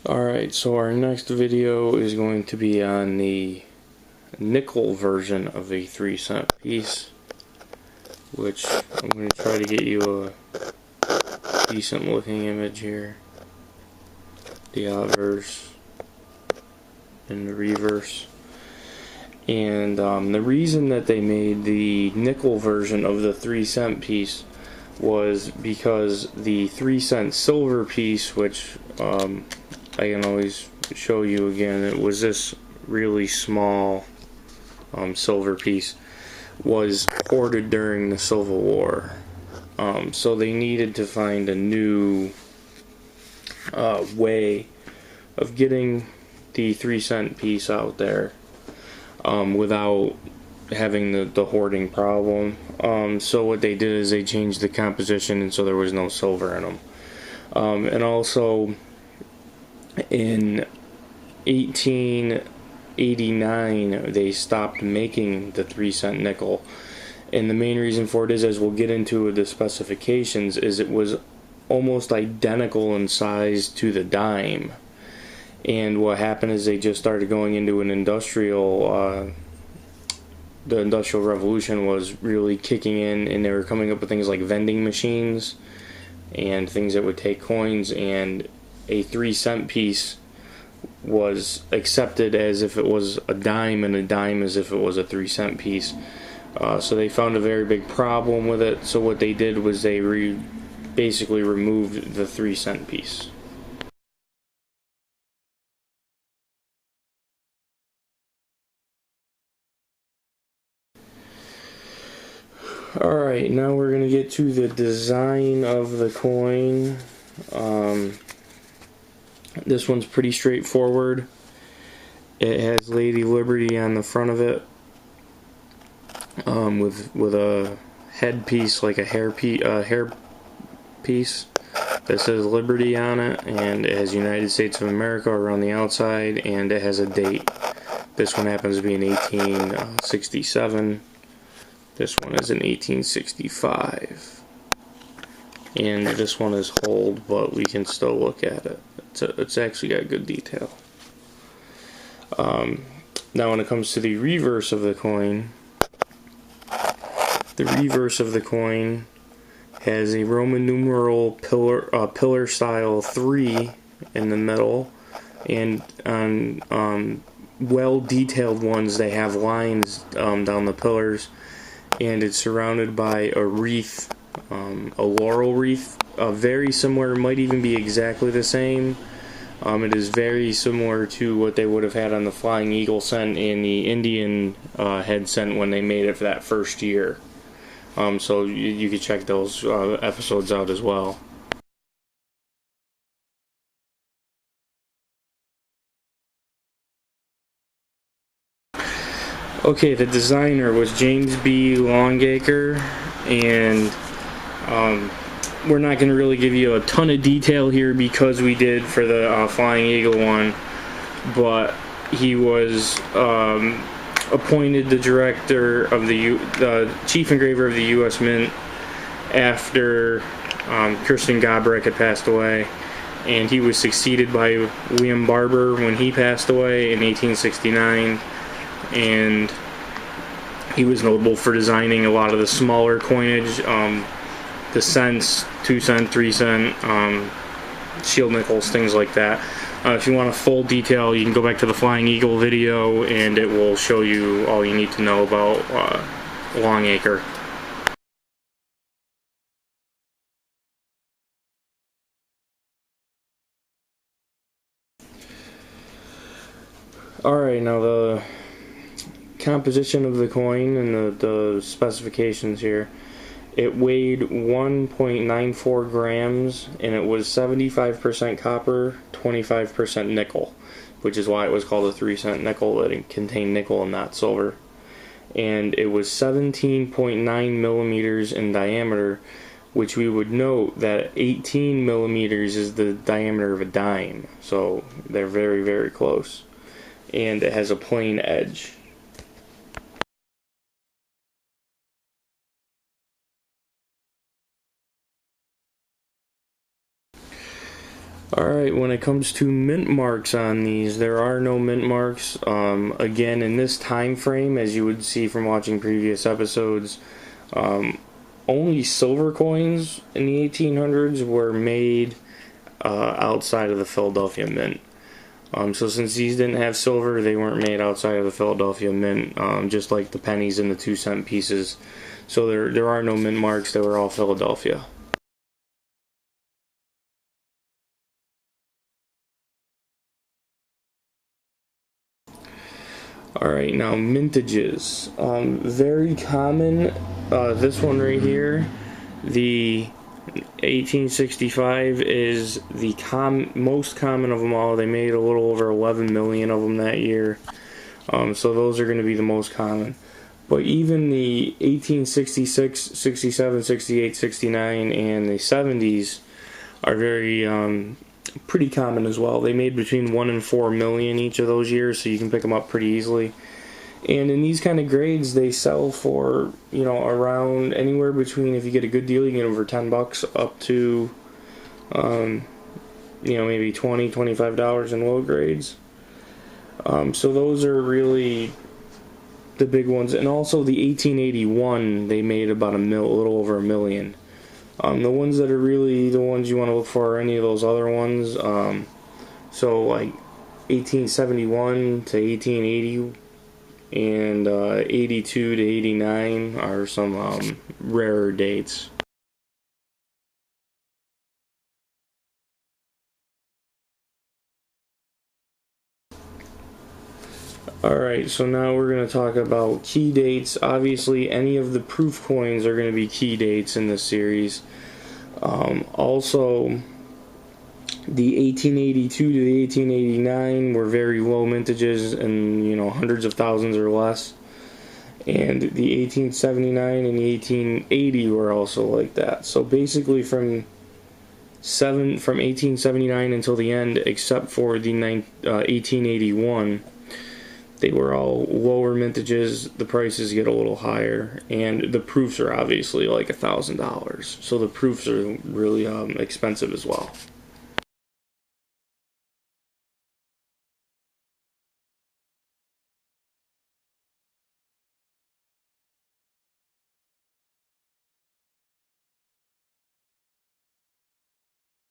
Alright, so our next video is going to be on the nickel version of a 3-cent piece, which I'm going to try to get you a decent looking image here. The obverse and the reverse. And the reason that they made the nickel version of the 3-cent piece was because the 3-cent silver piece, which I can always show you again, it was this really small silver piece, was hoarded during the Civil War. So they needed to find a new way of getting the 3-cent piece out there without having the hoarding problem. So what they did is they changed the composition, and so there was no silver in them. And also in 1889 they stopped making the 3-cent nickel, and the main reason for it is, as we'll get into the specifications, is it was almost identical in size to the dime. And what happened is they just started going into an industrial the Industrial Revolution was really kicking in, and they were coming up with things like vending machines and things that would take coins, and a 3-cent piece was accepted as if it was a dime, and a dime as if it was a 3-cent piece. So they found a very big problem with it, so what they did was they basically removed the 3-cent piece. Alright, now we're going to get to the design of the coin. This one's pretty straightforward. It has Lady Liberty on the front of it, with a headpiece, like a hair piece that says Liberty on it, and it has United States of America around the outside, and it has a date. This one happens to be in 1867. This one is in 1865. And this one is hold, but we can still look at it. It's actually got good detail. Now when it comes to the reverse of the coin has a Roman numeral pillar style 3 in the middle, and on well detailed ones they have lines down the pillars, and it's surrounded by a wreath, a laurel wreath, very similar, might even be exactly the same. It is very similar to what they would have had on the Flying Eagle cent and the Indian head cent when they made it for that first year. So you could check those episodes out as well. Okay, the designer was James B. Longacre, and we're not going to really give you a ton of detail here because we did for the Flying Eagle one, but he was appointed the director of the chief engraver of the U.S. Mint after Kirsten Gobrecht had passed away, and he was succeeded by William Barber when he passed away in 1869. And he was notable for designing a lot of the smaller coinage, the cents, 2-cent, 3-cent, shield nickels, things like that. If you want a full detail, you can go back to the Flying Eagle video, and it will show you all you need to know about Longacre. Alright, now the composition of the coin and the specifications here. It weighed 1.94 grams, and it was 75% copper, 25% nickel, which is why it was called a 3-cent nickel, that it contained nickel and not silver. And it was 17.9 millimeters in diameter, which we would note that 18 millimeters is the diameter of a dime, so they're very, very close. And it has a plain edge. Alright, when it comes to mint marks on these, there are no mint marks. Again, in this time frame, as you would see from watching previous episodes, only silver coins in the 1800s were made outside of the Philadelphia Mint. So since these didn't have silver, they weren't made outside of the Philadelphia Mint, just like the pennies and the 2-cent pieces. So there are no mint marks, they were all Philadelphia. Alright, now mintages. Very common. This one right here, the 1865, is the most common of them all. They made a little over 11 million of them that year. So those are going to be the most common. But even the 1866, 67, 68, 69, and the 70s are very pretty common as well. They made between 1 and 4 million each of those years, so you can pick them up pretty easily. And in these kind of grades, they sell for, you know, around anywhere between, if you get a good deal, you can get over $10 up to, you know, maybe $20, $25 in low grades. So those are really the big ones. And also the 1881, they made about a little over $1 million. The ones that are really the ones you want to look for are any of those other ones. So like 1871 to 1880 and 82 to 89 are some rarer dates. Alright, so now we're going to talk about key dates. Obviously, any of the proof coins are going to be key dates in this series. Also, the 1882 to the 1889 were very low mintages, and you know, hundreds of thousands or less. And the 1879 and the 1880 were also like that. So basically, from 1879 until the end, except for the 1881. They were all lower mintages, the prices get a little higher, and the proofs are obviously like $1,000. So the proofs are really expensive as well.